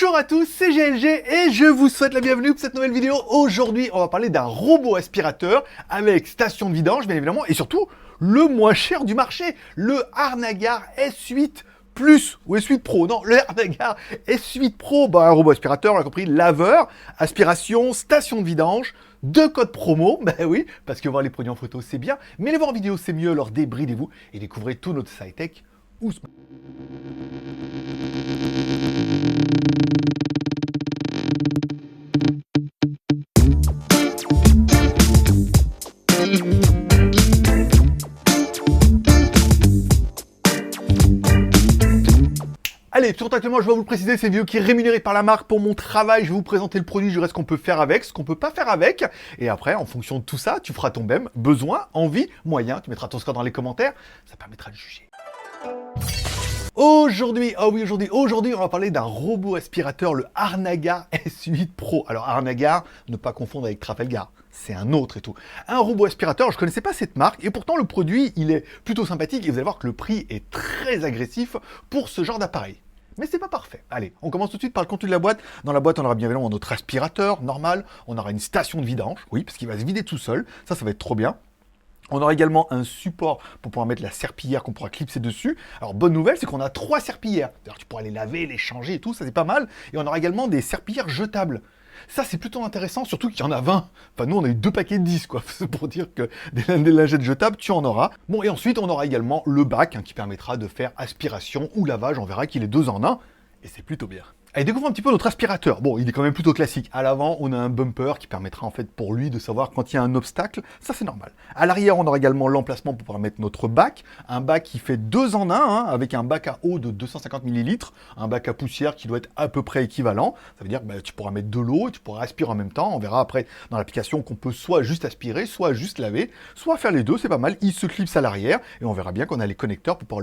Bonjour à tous, c'est GLG et je vous souhaite la bienvenue pour cette nouvelle vidéo. Aujourd'hui, on va parler d'un robot aspirateur avec station de vidange, bien évidemment, et surtout, le moins cher du marché, le Harnagar S8 Plus ou S8 Pro. Non, le Harnagar S8 Pro, un robot aspirateur, on l'a compris, laveur, aspiration, station de vidange, 2 codes promo, oui, parce que voir les produits en photo, c'est bien, mais les voir en vidéo, c'est mieux, alors débridez-vous et découvrez tout notre sci-tech ou Allez, tout actuellement, je vais vous le préciser, c'est une vidéo qui est rémunérée par la marque pour mon travail. Je vais vous présenter le produit, je dirai ce qu'on peut faire avec, ce qu'on peut pas faire avec. Et après, en fonction de tout ça, tu feras ton BEM, besoin, envie, moyen. Tu mettras ton score dans les commentaires, ça permettra de juger. Aujourd'hui, aujourd'hui, on va parler d'un robot aspirateur, le Harnagar S8 Pro. Alors Harnagar, ne pas confondre avec Trafalgar, c'est un autre et tout. Un robot aspirateur, je connaissais pas cette marque, et pourtant le produit, il est plutôt sympathique, et vous allez voir que le prix est très agressif pour ce genre d'appareil. Mais c'est pas parfait. Allez, on commence tout de suite par le contenu de la boîte. Dans la boîte, on aura bien évidemment notre aspirateur normal, on aura une station de vidange, oui, parce qu'il va se vider tout seul, ça va être trop bien. On aura également un support pour pouvoir mettre la serpillière qu'on pourra clipser dessus. Alors, bonne nouvelle, c'est qu'on a 3 serpillières. C'est-à-dire tu pourras les laver, les changer et tout, ça c'est pas mal. Et on aura également des serpillières jetables. Ça, c'est plutôt intéressant, surtout qu'il y en a 20. Enfin, nous, on a eu 2 paquets de 10, quoi. C'est pour dire que des lingettes jetables, tu en auras. Bon, et ensuite, on aura également le bac, qui permettra de faire aspiration ou lavage. On verra qu'il est 2 en 1. Et c'est plutôt bien. Allez, découvrons un petit peu notre aspirateur. Bon, il est quand même plutôt classique. À l'avant, on a un bumper qui permettra en fait pour lui de savoir quand il y a un obstacle. Ça, c'est normal. À l'arrière, on aura également l'emplacement pour pouvoir mettre notre bac. Un bac qui fait 2 en 1, avec un bac à eau de 250 ml, un bac à poussière qui doit être à peu près équivalent. Ça veut dire que tu pourras mettre de l'eau et tu pourras aspirer en même temps. On verra après dans l'application qu'on peut soit juste aspirer, soit juste laver, soit faire les deux. C'est pas mal. Il se clipse à l'arrière et on verra bien qu'on a les connecteurs pour pouvoir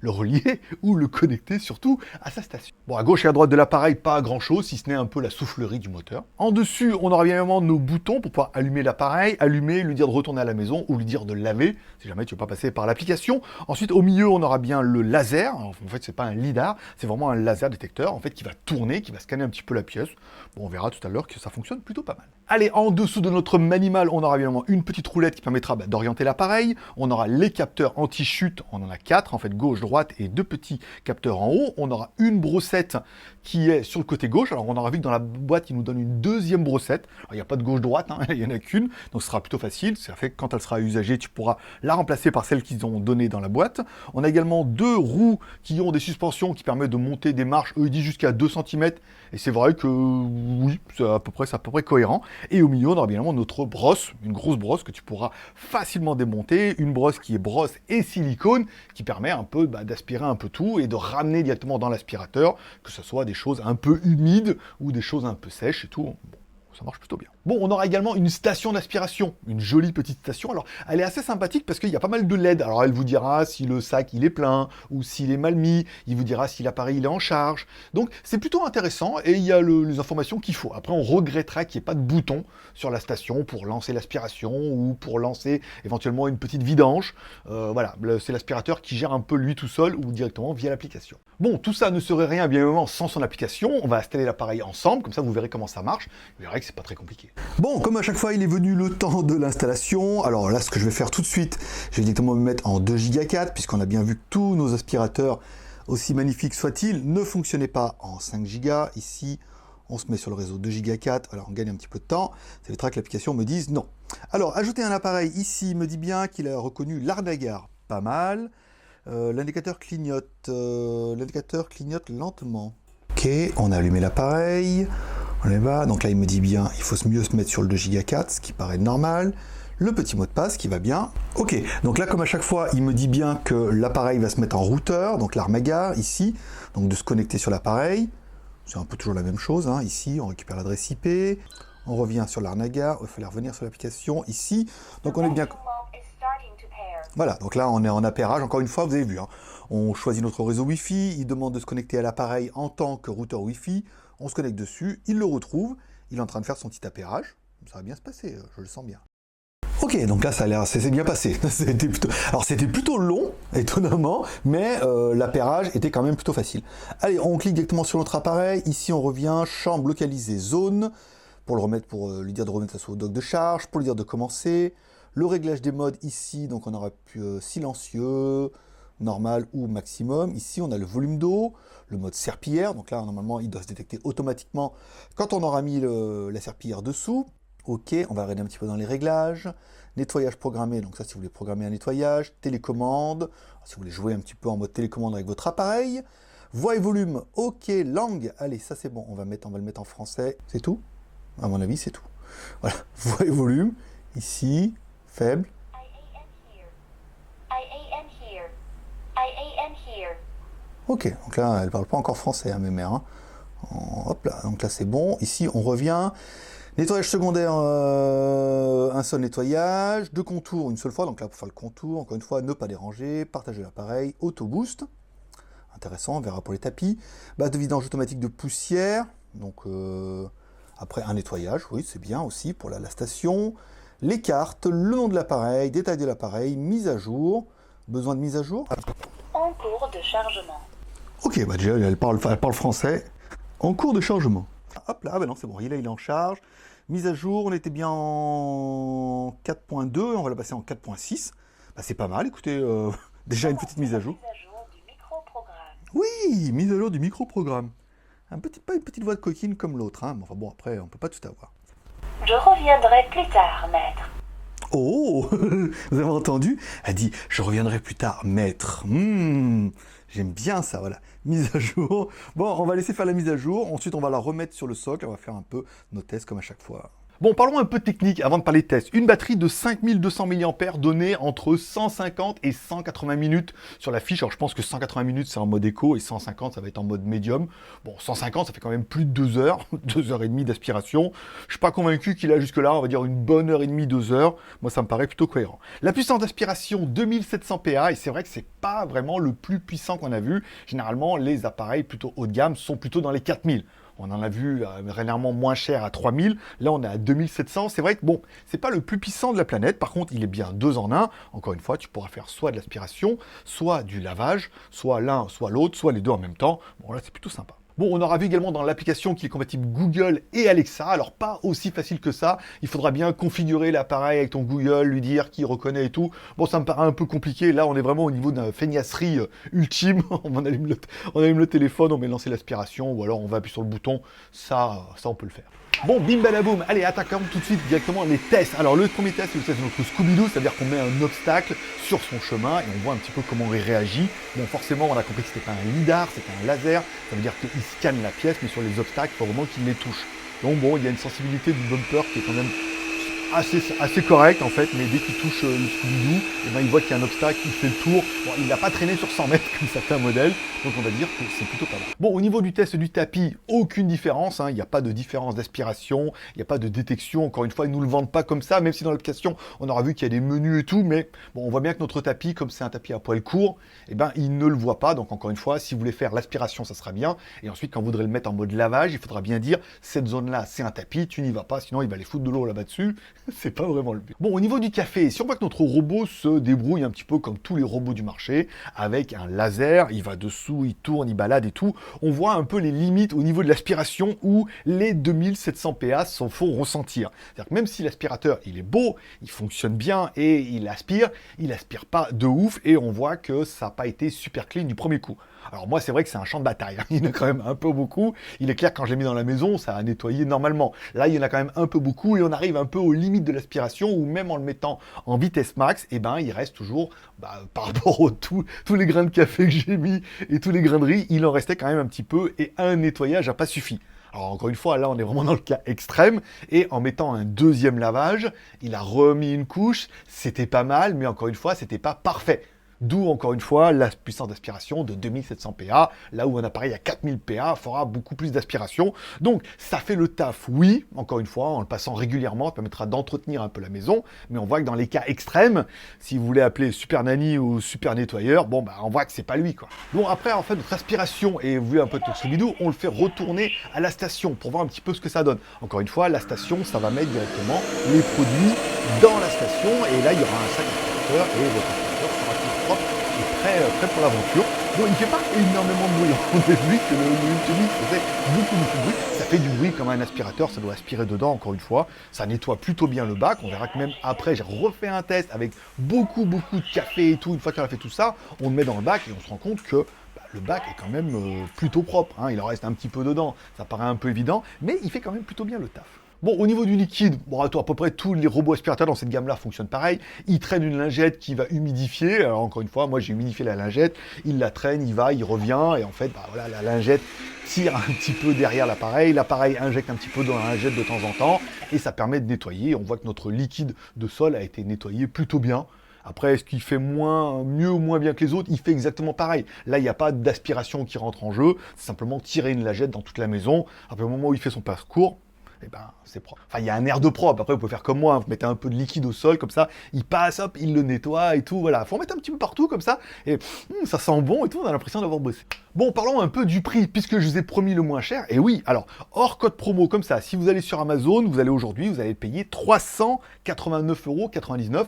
le relier ou le connecter surtout à sa station. Bon, à gauche et à droite de l'appareil, pas grand chose, si ce n'est un peu la soufflerie du moteur. En dessus, on aura bien évidemment nos boutons pour pouvoir allumer l'appareil, lui dire de retourner à la maison ou lui dire de laver, si jamais tu ne veux pas passer par l'application. Ensuite, au milieu, on aura bien le laser. Alors, en fait, c'est pas un lidar, c'est vraiment un laser détecteur, en fait, qui va tourner, qui va scanner un petit peu la pièce. Bon, on verra tout à l'heure que ça fonctionne plutôt pas mal. Allez, en dessous de notre manimal, on aura évidemment une petite roulette qui permettra d'orienter l'appareil. On aura les capteurs anti-chute, on en a 4, en fait, gauche, droite et 2 petits capteurs en haut. On aura une brossette qui est sur le côté gauche. Alors, on aura vu que dans la boîte, il nous donne une deuxième brossette. Alors, il n'y a pas de gauche-droite, il n'y en a qu'une, donc ce sera plutôt facile. Ça fait que quand elle sera usagée, tu pourras la remplacer par celle qu'ils ont donnée dans la boîte. On a également 2 roues qui ont des suspensions qui permettent de monter des marches, eux, ils disent jusqu'à 2 cm. Et c'est vrai que, oui, c'est à peu près cohérent. Et au milieu, on aura bien évidemment notre brosse, une grosse brosse que tu pourras facilement démonter, une brosse qui est brosse et silicone, qui permet un peu d'aspirer un peu tout et de ramener directement dans l'aspirateur, que ce soit des choses un peu humides ou des choses un peu sèches et tout. Bon, ça marche plutôt bien. Bon, on aura également une station d'aspiration, une jolie petite station. Alors, elle est assez sympathique parce qu'il y a pas mal de LED. Alors, elle vous dira si le sac il est plein ou s'il est mal mis. Il vous dira si l'appareil il est en charge. Donc, c'est plutôt intéressant et il y a les informations qu'il faut. Après, on regrettera qu'il n'y ait pas de bouton sur la station pour lancer l'aspiration ou pour lancer éventuellement une petite vidange. Voilà, c'est l'aspirateur qui gère un peu lui tout seul ou directement via l'application. Bon, tout ça ne serait rien bien évidemment sans son application. On va installer l'appareil ensemble, comme ça vous verrez comment ça marche. Vous verrez que c'est pas très compliqué. Bon, comme à chaque fois, il est venu le temps de l'installation. Alors là, ce que je vais faire tout de suite, je vais directement me mettre en 2 Go 4, puisqu'on a bien vu que tous nos aspirateurs, aussi magnifiques soient-ils, ne fonctionnaient pas en 5 Go. Ici, on se met sur le réseau 2 Go 4, alors on gagne un petit peu de temps. Ça évitera que l'application me dise non. Alors, ajouter un appareil, ici, il me dit bien qu'il a reconnu l'Harnagar, pas mal. L'indicateur clignote lentement. Ok, on a allumé l'appareil. On y va. Donc là, il me dit bien, il faut mieux se mettre sur le 2 Go 4, ce qui paraît normal. Le petit mot de passe qui va bien. Ok, donc là, comme à chaque fois, il me dit bien que l'appareil va se mettre en routeur, donc l'Harnagar, ici, donc de se connecter sur l'appareil. C'est un peu toujours la même chose, ici, on récupère l'adresse IP, on revient sur l'Harnagar, il fallait revenir sur l'application, ici, donc on est bien... Voilà, donc là, on est en appairage, encore une fois, vous avez vu, on choisit notre réseau Wi-Fi, il demande de se connecter à l'appareil en tant que routeur Wi-Fi, on se connecte dessus, il le retrouve, il est en train de faire son petit appairage, ça va bien se passer, je le sens bien. Ok, donc là ça a l'air, c'est bien passé. Alors c'était plutôt long, étonnamment, mais l'appairage était quand même plutôt facile. Allez, on clique directement sur notre appareil. Ici on revient, chambre localisée zone, pour le remettre, pour lui dire de remettre ça sur le dock de charge, pour lui dire de commencer. Le réglage des modes ici, donc on aura pu silencieux, normal ou maximum. Ici on a le volume d'eau, le mode serpillière, donc là normalement il doit se détecter automatiquement quand on aura mis la serpillière dessous. Ok, on va regarder un petit peu dans les réglages. Nettoyage programmé, donc ça si vous voulez programmer un nettoyage. Télécommande, si vous voulez jouer un petit peu en mode télécommande avec votre appareil. Voix et volume, ok. Langue, allez, ça c'est bon, on va le mettre en français. C'est tout? À mon avis, c'est tout. Voilà, voix et volume, ici, faible. Ok, donc là, elle parle pas encore français, hein, mes mères. Hein. Hop là, donc là c'est bon. Ici, on revient. Nettoyage secondaire, un seul nettoyage. De contour, une seule fois. Donc là, pour faire le contour, encore une fois, ne pas déranger. Partager l'appareil. Auto boost. Intéressant, on verra pour les tapis. Base de vidange automatique de poussière. Donc, après, un nettoyage. Oui, c'est bien aussi pour la station. Les cartes, le nom de l'appareil, détail de l'appareil, mise à jour. Besoin de mise à jour. En cours de chargement. Ok, bah déjà, elle parle français. En cours de chargement. Hop là, ah bah non, c'est bon, il est en charge. Mise à jour, on était bien en 4.2, on va la passer en 4.6. Bah, c'est pas mal, écoutez, déjà une petite mise à jour. Mise à jour du microprogramme. Oui, mise à jour du microprogramme. Pas une petite voix de coquine comme l'autre, hein. Enfin bon, après, on peut pas tout avoir. Je reviendrai plus tard, maître. Oh, vous avez entendu? Elle dit, je reviendrai plus tard, maître. J'aime bien ça, voilà. Mise à jour. Bon, on va laisser faire la mise à jour. Ensuite, on va la remettre sur le socle. On va faire un peu nos tests comme à chaque fois. Bon, parlons un peu technique avant de parler tests. Une batterie de 5200 mAh donnée entre 150 et 180 minutes sur la fiche. Alors, je pense que 180 minutes, c'est en mode éco et 150, ça va être en mode médium. Bon, 150, ça fait quand même plus de 2 heures, 2 heures et demie d'aspiration. Je suis pas convaincu qu'il a jusque-là, on va dire une bonne heure et demie, 2 heures. Moi, ça me paraît plutôt cohérent. La puissance d'aspiration, 2700 PA, et c'est vrai que c'est pas vraiment le plus puissant qu'on a vu. Généralement, les appareils plutôt haut de gamme sont plutôt dans les 4000. On en a vu régulièrement moins cher à 3000. Là, on est à 2700. C'est vrai que bon, c'est pas le plus puissant de la planète. Par contre, il est bien 2 en 1. Encore une fois, tu pourras faire soit de l'aspiration, soit du lavage, soit l'un, soit l'autre, soit les deux en même temps. Bon, là, c'est plutôt sympa. Bon, on aura vu également dans l'application qu'il est compatible Google et Alexa. Alors, pas aussi facile que ça. Il faudra bien configurer l'appareil avec ton Google, lui dire qu'il reconnaît et tout. Bon, ça me paraît un peu compliqué. Là, on est vraiment au niveau d'une feignasserie ultime. On allume le téléphone, on met lancer l'aspiration, ou alors on va appuyer sur le bouton. Ça, on peut le faire. Bon, bim badaboum, allez, attaquons tout de suite directement les tests. Alors, le premier test, c'est le test de notre Scooby-Doo, c'est-à-dire qu'on met un obstacle sur son chemin et on voit un petit peu comment il réagit. Bon, forcément, on a compris que c'était pas un lidar, c'était un laser. Ça veut dire qu'il scanne la pièce, mais sur les obstacles, il faut vraiment qu'il les touche. Donc bon, il y a une sensibilité du bumper qui est quand même assez correct en fait, mais dès qu'il touche le Scooby-Doo, eh ben, il voit qu'il y a un obstacle, il fait le tour. Bon, il n'a pas traîné sur 100 mètres comme certains modèles, donc on va dire que c'est plutôt pas mal. Bon, au niveau du test du tapis, aucune différence, hein, il n'y a pas de différence d'aspiration, il n'y a pas de détection, encore une fois, ils ne nous le vendent pas comme ça, même si dans l'application, on aura vu qu'il y a des menus et tout, mais bon, on voit bien que notre tapis, comme c'est un tapis à poil court, eh ben, il ne le voit pas, donc encore une fois, si vous voulez faire l'aspiration, ça sera bien, et ensuite, quand vous voudrez le mettre en mode lavage, il faudra bien dire, cette zone-là, c'est un tapis, tu n'y vas pas, sinon il va aller foutre de l'eau là-bas dessus, c'est pas vraiment le but. Bon, au niveau du café, si on voit que notre robot se débrouille un petit peu comme tous les robots du marché, avec un laser, il va dessous, il tourne, il balade et tout, on voit un peu les limites au niveau de l'aspiration où les 2700 PA s'en font ressentir. C'est-à-dire que même si l'aspirateur, il est beau, il fonctionne bien et il aspire pas de ouf et on voit que ça n'a pas été super clean du premier coup. Alors moi, c'est vrai que c'est un champ de bataille. Il y en a quand même un peu beaucoup. Il est clair que quand je l'ai mis dans la maison, ça a nettoyé normalement. Là, il y en a quand même un peu beaucoup et on arrive un peu aux limites de l'aspiration où même en le mettant en vitesse max, eh ben, il reste toujours, par rapport aux tous les grains de café que j'ai mis et tous les grains de riz, il en restait quand même un petit peu et un nettoyage n'a pas suffi. Alors encore une fois, là on est vraiment dans le cas extrême, et en mettant un deuxième lavage, il a remis une couche, c'était pas mal, mais encore une fois, c'était pas parfait. D'où, encore une fois, la puissance d'aspiration de 2700 PA, là où un appareil à 4000 PA fera beaucoup plus d'aspiration. Donc, ça fait le taf, oui, encore une fois, en le passant régulièrement, ça permettra d'entretenir un peu la maison, mais on voit que dans les cas extrêmes, si vous voulez appeler Super Nanny ou Super Nettoyeur, bon, bah, on voit que c'est pas lui, quoi. Bon, après, en fait, notre aspiration, et vous voyez un peu de ce vidéo, on le fait retourner à la station pour voir un petit peu ce que ça donne. Encore une fois, la station, ça va mettre directement les produits dans la station, et là, il y aura un sac aspirateur, et votre aspirateur sera tout propre et prêt pour l'aventure. Bon, il ne fait pas énormément de bruit. On a vu que le Ultimix faisait beaucoup de bruit. Ça fait du bruit comme un aspirateur, ça doit aspirer dedans, encore une fois. Ça nettoie plutôt bien le bac. On verra que même après, j'ai refait un test avec beaucoup de café et tout. Une fois qu'on a fait tout ça, on le met dans le bac et on se rend compte que le bac est quand même plutôt propre. Hein. Il en reste un petit peu dedans. Ça paraît un peu évident, mais il fait quand même plutôt bien le taf. Bon, au niveau du liquide, bon, à peu près tous les robots aspirateurs dans cette gamme-là fonctionnent pareil. Ils traînent une lingette qui va humidifier. Alors, encore une fois, moi, j'ai humidifié la lingette. Il la traîne, il va, il revient. Et en fait, bah, voilà, la lingette tire un petit peu derrière l'appareil. L'appareil injecte un petit peu dans la lingette de temps en temps. Et ça permet de nettoyer. On voit que notre liquide de sol a été nettoyé plutôt bien. Après, est-ce qu'il fait mieux ou moins bien que les autres? Il fait exactement pareil. Là, il n'y a pas d'aspiration qui rentre en jeu. C'est simplement tirer une lingette dans toute la maison. Après, au moment où il fait son parcours, eh ben, c'est propre. Enfin, il y a un air de propre. Après, vous pouvez faire comme moi, hein. Vous mettez un peu de liquide au sol, comme ça, il passe, hop, il le nettoie et tout. Voilà, faut en mettre un petit peu partout, comme ça, et ça sent bon et tout, on a l'impression d'avoir bossé. Bon, parlons un peu du prix, puisque je vous ai promis le moins cher. Et oui, alors, hors code promo, comme ça, si vous allez sur Amazon, vous allez aujourd'hui, vous allez payer 389,99 €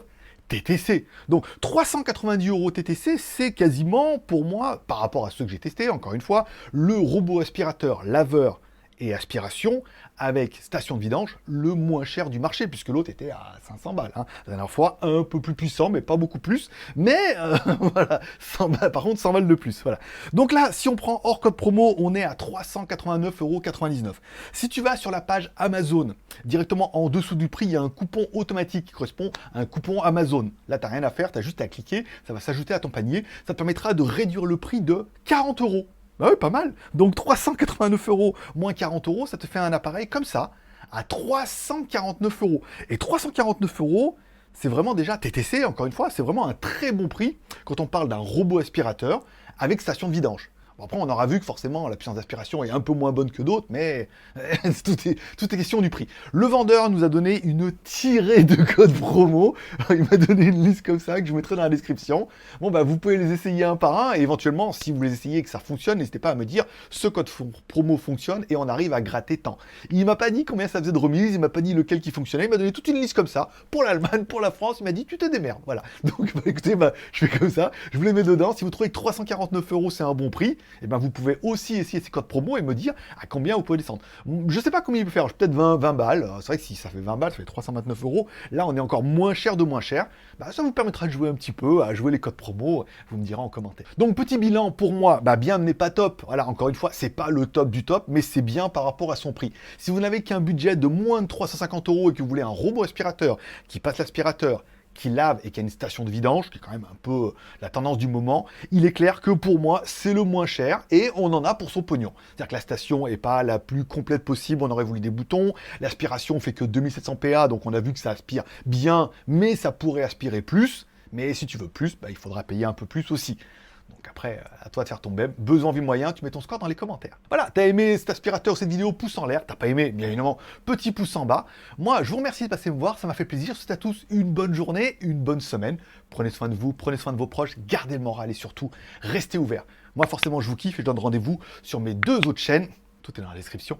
TTC. Donc 390 € TTC, c'est quasiment, pour moi, par rapport à ceux que j'ai testés, encore une fois, le robot aspirateur, laveur et aspiration avec station de vidange le moins cher du marché, puisque l'autre était à 500 balles. Hein. La dernière fois, un peu plus puissant, mais pas beaucoup plus. Mais voilà, 100 balles, par contre, 100 balles de plus. Voilà. Donc là, si on prend hors code promo, on est à 389,99 €. Si tu vas sur la page Amazon, directement en dessous du prix, il y a un coupon automatique qui correspond à un coupon Amazon. Là, tu n'as rien à faire, tu as juste à cliquer, ça va s'ajouter à ton panier. Ça te permettra de réduire le prix de 40 €. Bah oui, pas mal. Donc 389 € moins 40 €, ça te fait un appareil comme ça, à 349 €. Et 349 €, c'est vraiment déjà TTC, encore une fois, c'est vraiment un très bon prix quand on parle d'un robot aspirateur avec station de vidange. Bon, après, on aura vu que forcément, la puissance d'aspiration est un peu moins bonne que d'autres, mais tout est question du prix. Le vendeur nous a donné une tirée de code promo. Il m'a donné une liste comme ça que je mettrai dans la description. Bon, bah, vous pouvez les essayer un par un, et éventuellement, si vous les essayez et que ça fonctionne, n'hésitez pas à me dire ce code promo fonctionne et on arrive à gratter tant. Il m'a pas dit combien ça faisait de remise, il m'a pas dit lequel qui fonctionnait, il m'a donné toute une liste comme ça, pour l'Allemagne, pour la France, il m'a dit tu te démerdes. Voilà. Donc, bah, écoutez, bah, je fais comme ça, je vous les mets dedans. Si vous trouvez que 349 € c'est un bon prix, et ben vous pouvez aussi essayer ces codes promo et me dire à combien vous pouvez descendre. Je sais pas combien il peut faire, peut-être 20 balles. C'est vrai que si ça fait 20 balles, ça fait 329 €. Là, on est encore moins cher de moins cher. Bah, ça vous permettra de jouer un petit peu, à jouer les codes promo. Vous me direz en commentaire. Donc, petit bilan pour moi, bah, bien n'est pas top. Voilà, encore une fois, c'est pas le top du top, mais c'est bien par rapport à son prix. Si vous n'avez qu'un budget de moins de 350 € et que vous voulez un robot aspirateur qui passe l'aspirateur, qui lave et qui a une station de vidange, qui est quand même un peu la tendance du moment, il est clair que pour moi, c'est le moins cher et on en a pour son pognon. C'est-à-dire que la station n'est pas la plus complète possible, on aurait voulu des boutons, l'aspiration fait que 2700 PA, donc on a vu que ça aspire bien, mais ça pourrait aspirer plus, mais si tu veux plus, bah, il faudra payer un peu plus aussi. Donc après, à toi de faire ton besoin, envie, moyen, tu mets ton score dans les commentaires. Voilà, t'as aimé cet aspirateur, cette vidéo, pouce en l'air. T'as pas aimé, bien évidemment, petit pouce en bas. Moi, je vous remercie de passer me voir, ça m'a fait plaisir. Je vous souhaite à tous une bonne journée, une bonne semaine. Prenez soin de vous, prenez soin de vos proches, gardez le moral et surtout, restez ouverts. Moi, forcément, je vous kiffe et je donne rendez-vous sur mes 2 autres chaînes. Tout est dans la description.